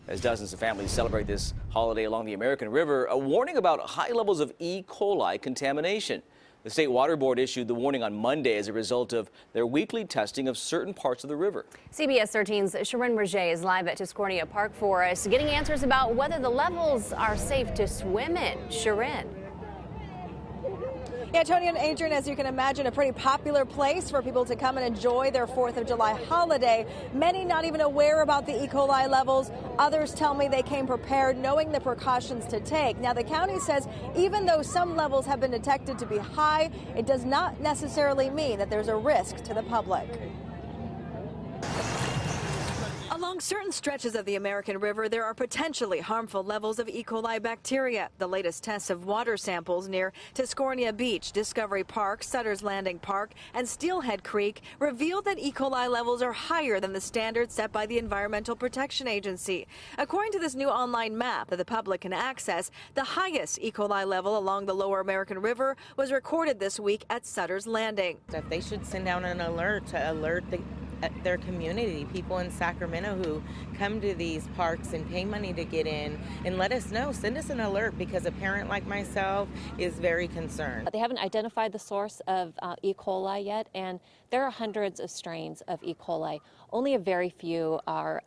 As dozens of families celebrate this holiday along the American River, a warning about high levels of E. coli contamination. The State Water Board issued the warning on Monday as a result of their weekly testing of certain parts of the river. CBS 13's Sharon Roger is live at Tiscornia Park for us, getting answers about whether the levels are safe to swim in. Sharon. Yeah, Tony and Adrian, as you can imagine, a pretty popular place for people to come and enjoy their 4th of July holiday. Many not even aware about the E. coli levels. Others tell me they came prepared, knowing the precautions to take. Now, the county says even though some levels have been detected to be high, it does not necessarily mean that there's a risk to the public. Along certain stretches of the American River, there are potentially harmful levels of E. coli bacteria. The latest tests of water samples near Tiscornia Beach, Discovery Park, Sutter's Landing Park, and Steelhead Creek revealed that E. coli levels are higher than the standards set by the Environmental Protection Agency. According to this new online map that the public can access, the highest E. coli level along the lower American River was recorded this week at Sutter's Landing. They should send out an alert to alert their community, people in Sacramento who come to these parks and pay money to get in, and let us know, send us an alert, because a parent like myself is very concerned. They haven't identified the source of E. coli yet, and there are hundreds of strains of E. coli. Only a very few are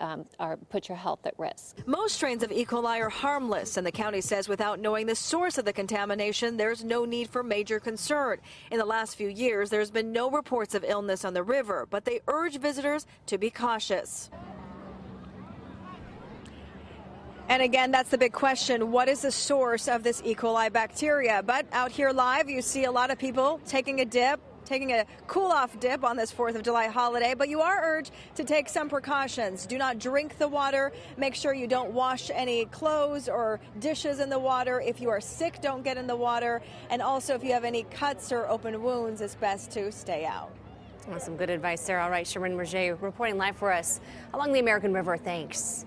put your health at risk. Most strains of E. coli are harmless, and the county says without knowing the source of the contamination, there's no need for major concern. In the last few years, there's been no reports of illness on the river, but they urge visitors to be cautious. And again, that's the big question. What is the source of this E. coli bacteria? But out here live, you see a lot of people taking a dip, taking a cool-off dip on this 4th of July holiday, but you are urged to take some precautions. Do not drink the water. Make sure you don't wash any clothes or dishes in the water. If you are sick, don't get in the water. And also, if you have any cuts or open wounds, it's best to stay out. Well, some good advice there. All right, Sharon Roger reporting live for us along the American River. Thanks.